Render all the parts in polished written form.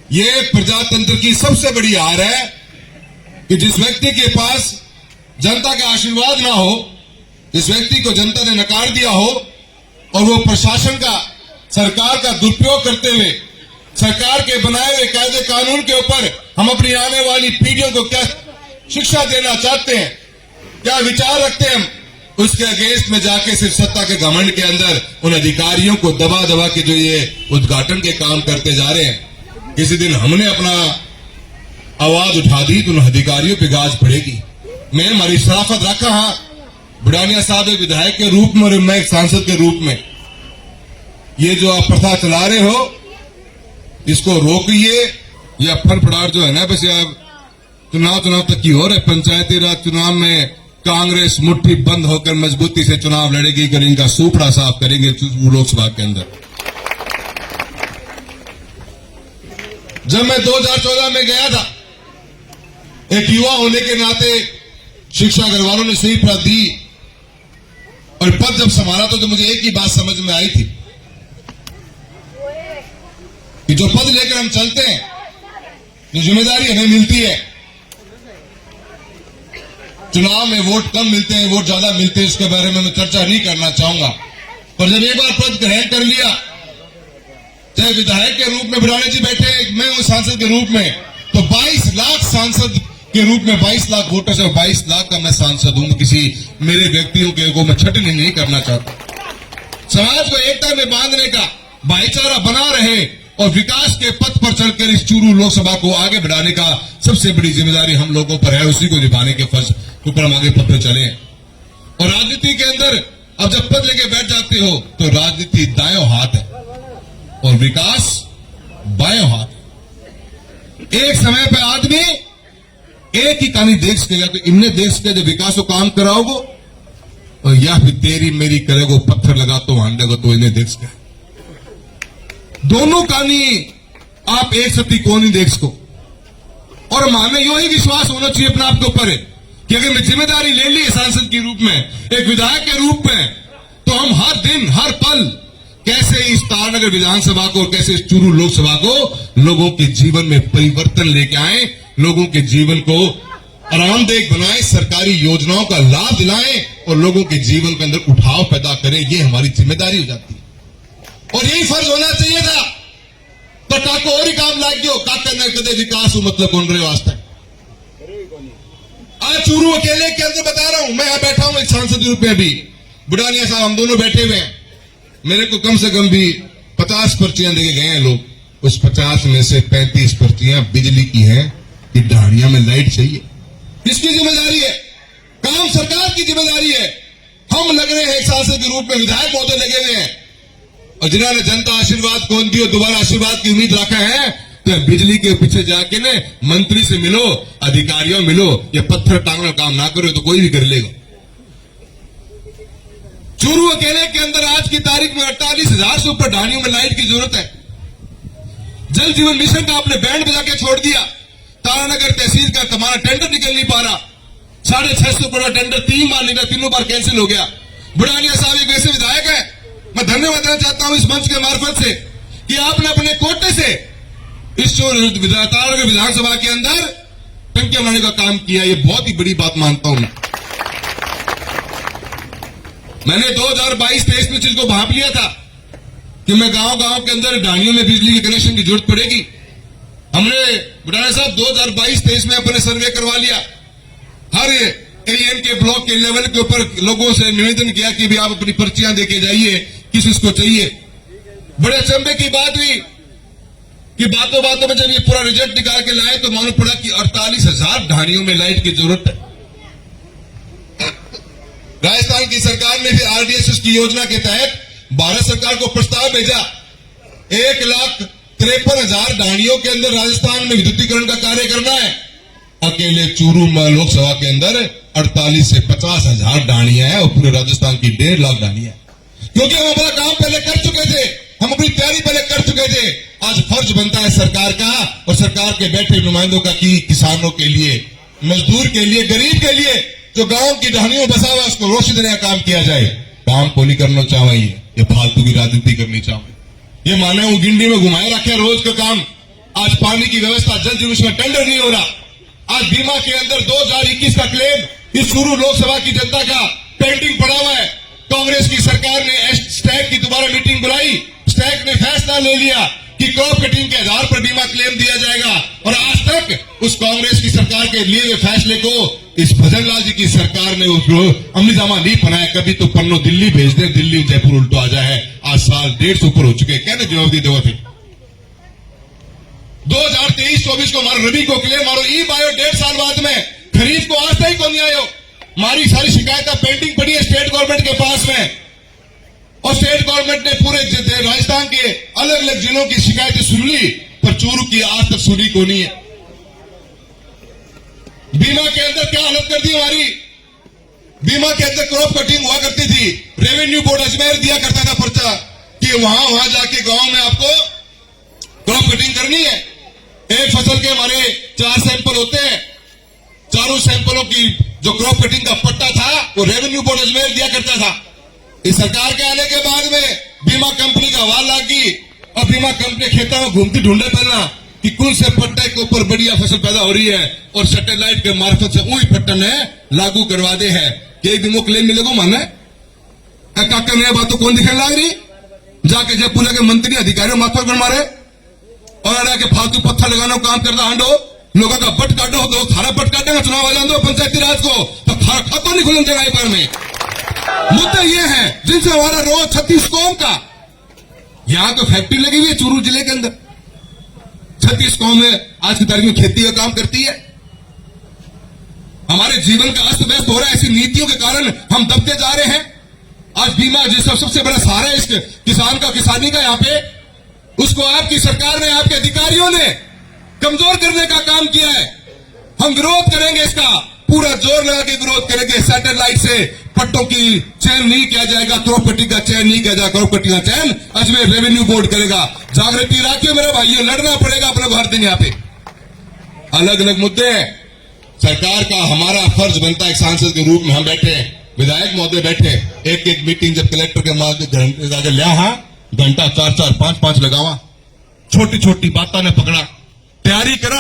ये प्रजातंत्र की सबसे बड़ी हार है कि जिस व्यक्ति के पास जनता का आशीर्वाद ना हो, जिस व्यक्ति को जनता ने नकार दिया हो और वो प्रशासन का, सरकार का दुरुपयोग करते हुए सरकार के बनाए हुए कायदे कानून के ऊपर हम अपनी आने वाली पीढ़ियों को क्या शिक्षा देना चाहते हैं, क्या विचार रखते हैं, हम उसके अगेंस्ट में जाके सिर्फ सत्ता के घमंड के अंदर उन अधिकारियों को दबा दबा के जो ये उद्घाटन के काम करते जा रहे हैं। किसी दिन हमने अपना आवाज उठा दी तो उन अधिकारियों पे गाज पड़ेगी। मैं हमारी शराफत रखा, हाँ, बुढ़ानिया साहब एक विधायक के रूप में और मैं एक सांसद के रूप में, ये जो आप प्रथा चला रहे हो इसको रोकिए। ये अफर फड़ार जो है ना, बस आप चुनाव तक की हो रहे। पंचायती राज चुनाव में कांग्रेस मुट्ठी बंद होकर मजबूती से चुनाव लड़ेगी, कर इनका सूपड़ा साफ करेंगे लोकसभा के अंदर। जब मैं 2014 में गया था, एक युवा होने के नाते शिक्षा घर वालों ने सही पद दी और पद जब संभाला तो मुझे एक ही बात समझ में आई थी कि जो पद लेकर हम चलते हैं, जो जिम्मेदारी हमें मिलती है, चुनाव में वोट कम मिलते हैं, वोट ज्यादा मिलते हैं, इसके बारे में मैं चर्चा नहीं करना चाहूंगा। पर जब एक बार पद ग्रहण कर लिया, चाहे विधायक के रूप में बुढ़ाने जी बैठे, मैं हूं सांसद के रूप में, तो 22 लाख सांसद के रूप में 22 लाख वोटर से 22 लाख का मैं सांसद हूं। किसी मेरे व्यक्तियों के को मैं छटनी नहीं करना चाहता। समाज को एकता में बांधने का, भाईचारा बना रहे और विकास के पथ पर चलकर इस चूरू लोकसभा को आगे बढ़ाने का सबसे बड़ी जिम्मेदारी हम लोगों पर है। उसी को निभाने के फर्ज ऊपर हम आगे पथ पर चले। और राजनीति के अंदर अब जब पद लेके बैठ जाते हो तो राजनीति दायों हाथ है और विकास बायों हाथ है। एक समय पर आदमी एक ही कहानी देख सकेगा, तो इनने देख सके जो विकास को काम कराओगे, और या फिर तेरी मेरी करेगो, पत्थर लगा तो हांडेगो, तो इन्हें देख सके। दोनों कहानी आप एक सती को नहीं देख सको। और हमें यो ही विश्वास होना चाहिए अपने आप के ऊपर कि अगर मैं जिम्मेदारी ले ली सांसद के रूप में, एक विधायक के रूप में, तो हम हर दिन हर पल कैसे इस तारानगर विधानसभा को, कैसे इस चूरू लोकसभा को लोगों के जीवन में परिवर्तन लेके आए, लोगों के जीवन को आरामदेह बनाए, सरकारी योजनाओं का लाभ दिलाएं और लोगों के जीवन के अंदर उठाव पैदा करें। ये हमारी जिम्मेदारी हो जाती है और यही फर्ज होना चाहिए था। तो टाको और ही काम लाग गयो, काका न कदे विकास मतलब कौन रहे वास्ते। आज चूरू अकेले के अंदर बता रहा हूं, मैं यहां बैठा हूं एक सांसद के रूप में, अभी बुढ़ानिया साहब हम दोनों बैठे हुए हैं। मेरे को कम से कम भी 50 पर्चियां देके गए हैं लोग। उस 50 में से 35 पर्चियां बिजली की हैं कि ढाणिया में लाइट चाहिए। किसकी जिम्मेदारी है? काम सरकार की जिम्मेदारी है। हम लग रहे हैं एक सांसद के रूप में, विधायक महोदय लगे हुए हैं और जिन्होंने जनता आशीर्वाद कौन दी और दोबारा आशीर्वाद की उम्मीद रखा है, तो बिजली के पीछे जाके ने मंत्री से मिलो, अधिकारियों मिलो, ये पत्थर टांगना काम ना करो तो कोई भी कर लेगा। चूरू अकेले के अंदर आज की तारीख में 48,000 से ऊपर ढाणियों में लाइट की जरूरत है। जल जीवन मिशन का आपने बैंड बजा के छोड़ दिया। तारानगर तहसील का हमारा टेंडर निकल नहीं पा रहा। 650 करोड़ टेंडर 3 बार निकला, तीनों बार कैंसिल हो गया। बुढ़ानिया साहब एक वैसे विधायक है, मैं धन्यवाद देना चाहता हूं इस मंच के मार्फत से कि आपने अपने कोटे से इस तारानगर विधानसभा के अंदर टंकियां बनाने का काम किया। ये बहुत ही बड़ी बात मानता हूं। मैंने 2022-23 में चीज को भाप लिया था कि मैं गांव के अंदर ढाणियों में बिजली के कनेक्शन की जरूरत पड़ेगी। हमने बुढ़ाना साहब 2022-23 में अपने सर्वे करवा लिया। हर एएम के ब्लॉक के लेवल के ऊपर लोगों से निवेदन किया कि भी आप अपनी पर्चियां देके जाइए, किसको चाहिए। बड़े अचंभे की बात हुई कि बातों बातों में जब ये पूरा रिजल्ट निकाल के लाए तो मालूम पड़ा कि 48,000 ढाणियों में लाइट की जरूरत है। राजस्थान की सरकार ने फिर आरडीएसएस की योजना के तहत भारत सरकार को प्रस्ताव भेजा। 1,53,000 ढाणियों के अंदर राजस्थान में विद्युतीकरण का कार्य करना है। अकेले चूरू लोकसभा के अंदर 48 से 50,000 ढाणियां हैं और पूरे राजस्थान की 1.5 लाख ढाणियां, क्योंकि हम अपना काम पहले कर चुके थे, हम अपनी तैयारी पहले कर चुके थे। आज फर्ज बनता है सरकार का और सरकार के बैठे नुमाइंदों का कि किसानों के लिए, मजदूर के लिए, गरीब के लिए, जो गांव की ढाणियों बसा हुआ उसको रोशनी देने का काम किया जाए। काम को नहीं करना चाहिए, ये फालतू की राजनीति करनी चाहिए। ये माने वो गिंडी में घुमाए रखे रोज का काम आज पानी की व्यवस्था जल जीवन मिशन में टेंडर नहीं हो रहा। आज बीमा के अंदर 2021 का क्लेम इस चूरू लोकसभा की जनता का पेंडिंग पड़ा हुआ है। कांग्रेस की सरकार ने स्टैक की दोबारा मीटिंग बुलाई, स्टैक ने फैसला ले लिया कि क्रॉप कटिंग के आधार पर बीमा क्लेम दिया जाएगा, और आज तक उस कांग्रेस की सरकार के लिए हुए फैसले को इस भजन लाल जी की सरकार ने उसको अमलीजामा नहीं बनाया। कभी तो पन्नो दिल्ली भेज दे, दिल्ली जयपुर उल्टो आ जाए। आज साल 1.5 से ऊपर हो चुके, कहने जवाब दी देवा थे 2023-24 को मारो रबी को क्लेम मारो, ई बायो 1.5 साल बाद में खरीद को आज तक को नहीं आयो। हमारी सारी शिकायतें पेंडिंग पड़ी है स्टेट गवर्नमेंट के पास में, और स्टेट गवर्नमेंट ने पूरे राजस्थान के अलग अलग जिलों की शिकायतें सुन ली, पर चूरू की आज तक सुनी को नहीं है। बीमा के अंदर क्या हालत कर दी हमारी, बीमा के अंदर क्रॉप कटिंग हुआ करती थी, रेवेन्यू बोर्ड अजमेर दिया करता था पर्चा कि वहां जाके गांव में आपको क्रॉप कटिंग करनी है। एक फसल के हमारे 4 सैंपल होते हैं, चारों सैंपलों की जो क्रॉप कटिंग का पट्टा था वो रेवेन्यू बोर्ड अजमेर दिया करता था। इस सरकार के आने के बाद में बीमा कंपनी का वाल लाग गई, और बीमा कंपनी खेतों में घूमती ढूंढे पहना कि कौन से पट्टे के ऊपर बढ़िया फसल पैदा हो रही है, और सैटेलाइट के मार्फत से वही पट्टन है लागू करवा दे है कि एक दिन वो क्लेम मिलेगा माने काका नया बात तो कौन दिखने लग रही, जाके जब पूरे के मंत्री अधिकारियों माथा कर मारे और अड़ा के फालतू पत्थर लगाना काम करता हांडो, लोगों का बट काटो तो थारा बट काटेगा, चुनाव आ जान दो पंचायती राज को तो थारा खाता नहीं खुलन देगा पर में। मुद्दा ये है जिनसे हमारा रोज 36 कौम का, यहां तो फैक्ट्री लगी हुई है चूरू जिले के अंदर, 36 कौम में आज की तारीख में खेती का काम करती है। हमारे जीवन का अस्त व्यस्त हो रहा है, ऐसी नीतियों के कारण हम दबते जा रहे हैं। आज बीमा जिसका सबसे बड़ा सहारा है इस किसान का, किसानी का, यहाँ पे उसको आपकी सरकार ने, आपके अधिकारियों ने कमजोर करने का काम किया है। हम विरोध करेंगे, इसका पूरा जोर लगा के विरोध करेंगे। सैटेलाइट से पट्टों की चयन नहीं किया जाएगा, क्रॉप कटिंग का चयन नहीं किया जाएगा, क्रॉप कटिंग का चयन अजमेर रेवेन्यू बोर्ड करेगा। जागृति रखिए मेरे भाइयों, लड़ना पड़ेगा अपने को हर दिन। यहाँ पे अलग अलग मुद्दे हैं, सरकार का हमारा फर्ज बनता है एक सांसद के रूप में, हम बैठे हैं, विधायक महोदय बैठे, एक एक मीटिंग जब कलेक्टर के माध्यम लिया, घंटा 4-4, 5-5 लगावा, छोटी छोटी बातों ने पकड़ा, तैयारी करा।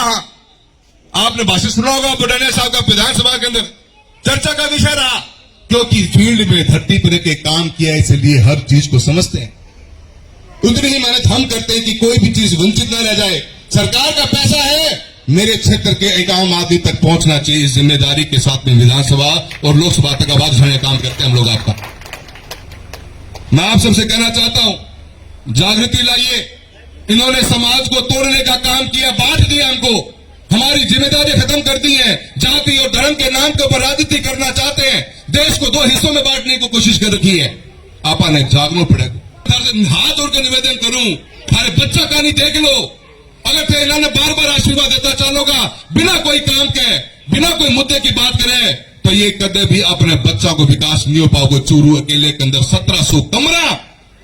आपने भाषण सुना होगा बुढ़ानिया साहब का विधानसभा के अंदर, चर्चा का विषय रहा, क्योंकि फील्ड में धरती पर के काम किया, इसलिए हर चीज को समझते हैं। उतनी ही मेहनत हम करते हैं कि कोई भी चीज वंचित न रह जाए। सरकार का पैसा है, मेरे क्षेत्र के एक आम आदमी तक पहुंचना चाहिए। इस जिम्मेदारी के साथ में विधानसभा और लोकसभा तक आवाज उठाने का काम करते हैं हम लोग। आपका मैं आप सबसे कहना चाहता हूं, जागृति लाइए। इन्होंने समाज को तोड़ने का काम किया, बांट दिया हमको, हमारी जिम्मेदारी खत्म कर दी है। जाति और धर्म के नाम के ऊपर राजनीति करना चाहते हैं, देश को 2 हिस्सों में बांटने की कोशिश कर रखी है। आपा ने जागना पड़ेगा। हाथ जोड़ कर निवेदन करूं, हमारे बच्चा का नहीं देख लो, अगर तो इन्होंने बार बार आशीर्वाद देता चलोगा, बिना कोई काम के, बिना कोई मुद्दे की बात करे, तो ये कदे भी अपने बच्चा को विकास नहीं हो पाओगे। चूरू अकेले के अंदर 1700 कमरा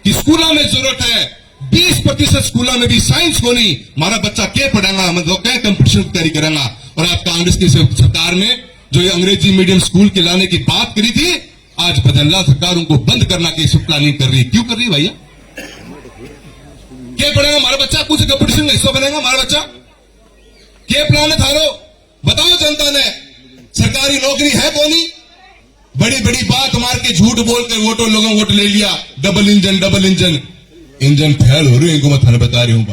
की स्कूलों में जरूरत है, 20% स्कूलों में भी साइंस को नहीं। हमारा बच्चा क्या पढ़ेगा, मतलब क्या कंपटीशन की तैयारी करेगा। और आज कांग्रेस की सरकार ने जो ये अंग्रेजी मीडियम स्कूल के लाने की बात करी थी, आज बदला सरकार उनको बंद करना की प्लानिंग कर रही है। क्यों कर रही है भैया? क्या पढ़ेगा हमारा बच्चा? कुछ कंपटीशन में हिस्सा बनेगा हमारा बच्चा? क्या प्लान है थारो? बताओ जनता ने, सरकारी नौकरी है कौनी? बड़ी बड़ी बात मार के झूठ बोलकर वोटों लोगों वोट ले लिया। डबल इंजन फेल हो रही है, इनको मैं थाने बता रही हूं।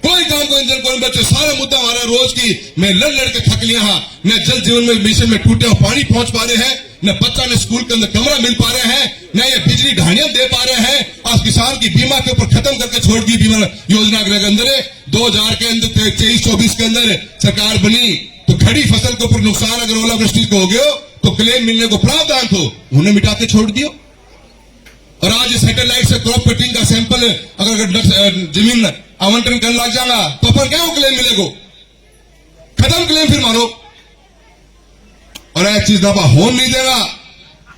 कोई काम को इंजन कोई बच्चे, सारा मुद्दा हमारा रोज की मैं लड़ के थक लिया। न जल जीवन में मिशन में टूटे हुए पानी पहुंच पा रहे हैं, न बच्चा ने स्कूल के अंदर कमरा मिल पा रहे हैं, न ये बिजली ढाणियां दे पा रहे हैं। आज किसान की बीमा के ऊपर खत्म करके छोड़ दी बीमा योजना के अंदर। 2000 के अंदर 23-24 के अंदर सरकार बनी तो खड़ी फसल के ऊपर नुकसान अगर ओलावृष्टि को हो गया तो क्लेम मिलने को प्रावधान थो, उन्हें मिटा के छोड़ दियो। और आज सैटेलाइट से क्रॉप कटिंग का सैंपल अगर जमीन आवंटन करने लग जाएगा तो पर क्या क्लेम मिलेगा? खत्म क्लेम फिर मारो। और एक चीज दफा हो नहीं देगा।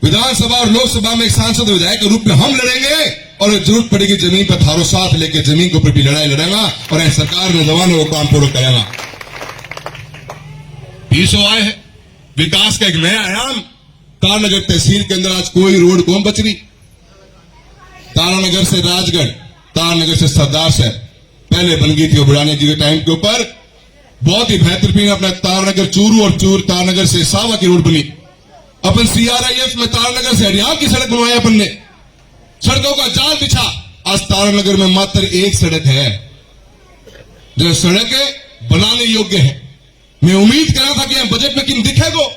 विधानसभा और लोकसभा में एक सांसद विधायक के रूप में हम लड़ेंगे, और जरूरत पड़ेगी जमीन पर थारो साथ लेके जमीन के ऊपर भी लड़ाई लड़ेगा, और एक सरकार नौजवानों को काम पूरा करेगा। 20 आए है विकास का एक नया आयाम। तारानगर तहसील के अंदर आज कोई रोड कौन बच रही? तारानगर से राजगढ़, तारानगर से सरदार साहब, पहले बन गई थी वो बुढ़ाने जी के टाइम के ऊपर। बहुत ही बेहतरीन अपना तारनगर चूरू और तारनगर से सावा की रोड बनी। अपन CRIF में तारनगर से हरियाणा की सड़क बनवाई अपन ने, सड़कों का जाल बिछा। आज तारनगर में मात्र एक सड़क है जो सड़क बनाने योग्य है। मैं उम्मीद कर रहा था कि हम बजट में किन दिखेगो।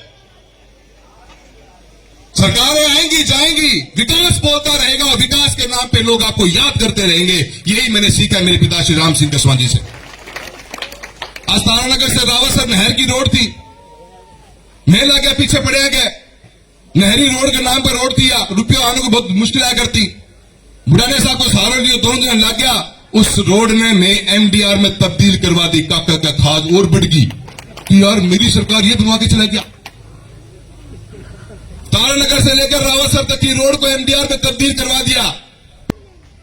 सरकारें आएंगी जाएंगी, विकास बोलता रहेगा और विकास के नाम पे लोग आपको याद करते रहेंगे। यही मैंने सीखा मेरे पिता श्री राम सिंह कसवां जी से। आज तारानगर से रावतसर नहर की रोड थी, मेला गया पीछे पड़े गए, नहरी रोड के नाम पर रोड दिया, रुपया आने को बहुत मुश्किल आया करती। बुढ़ाने साहब को सहारा लिया, 2 दिन लग गया। उस रोड ने मैं MDR में तब्दील करवा दी। काका का खाद और बढ़ गई कि यार मेरी सरकार ये बनवा के चला गया। तारानगर से लेकर रावतसर तक की रोड को MDR में तब्दील करवा दिया।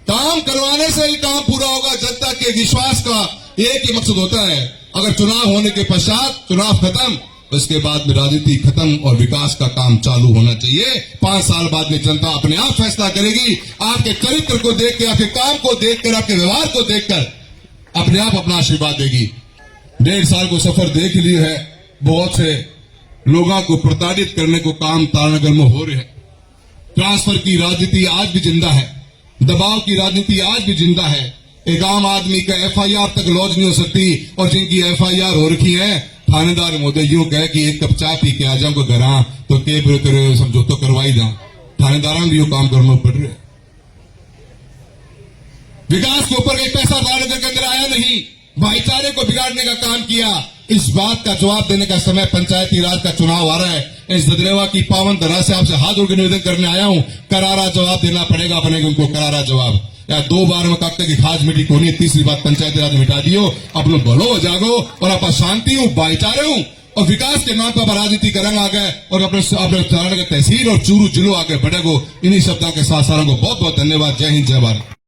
काम करवाने से ही काम पूरा होगा। जनता के विश्वास का एक ही मकसद होता है, अगर चुनाव होने के पश्चात चुनाव खत्म, उसके बाद में राजनीति खत्म और विकास का काम चालू होना चाहिए। 5 साल बाद में जनता अपने आप फैसला करेगी। आपके चरित्र को देख के, आपके काम को देखकर, आपके व्यवहार को देखकर अपने आप अपना आशीर्वाद देगी। 1.5 साल को सफर देख लिए है। बहुत से लोगों को प्रताड़ित करने को काम तारानगर में हो रहे हैं। ट्रांसफर की राजनीति आज भी जिंदा है, दबाव की राजनीति आज भी जिंदा है। एक आम आदमी का FIR तक लॉन्च नहीं हो सकती और जिनकी FIR हो रखी है, थानेदार महोदय यूं कहे कि एक कप चाय पी के आ जाऊंगा घर तो के तेरे समझौता करवाई जा। थानेदारों भी यो काम करना पड़ रहा है। विकास के ऊपर एक पैसा तारानगर के अंदर आया नहीं, भाईचारे को बिगाड़ने का काम किया। इस बात का जवाब देने का समय पंचायती राज का चुनाव आ रहा है। इस ददरेवा की पावन धरा से आपसे हाथ जोड़ के निवेदन करने आया हूं, करारा जवाब देना पड़ेगा अपने को, उनको करारा जवाब। या 2 बार में काका की खाज मिटी कोनी, तीसरी बात पंचायती राज मिटा दियो। अपनो भलो हो जागो और आप शांति हूं, भाईचारे हूं और विकास के नाम पर राजनीति करेंगे आगे और अपने तहसील और चूरू जिलो आगे बढ़ेगो। इन्हीं शब्दों के साथ सारों को बहुत बहुत धन्यवाद। जय हिंद, जय भारत।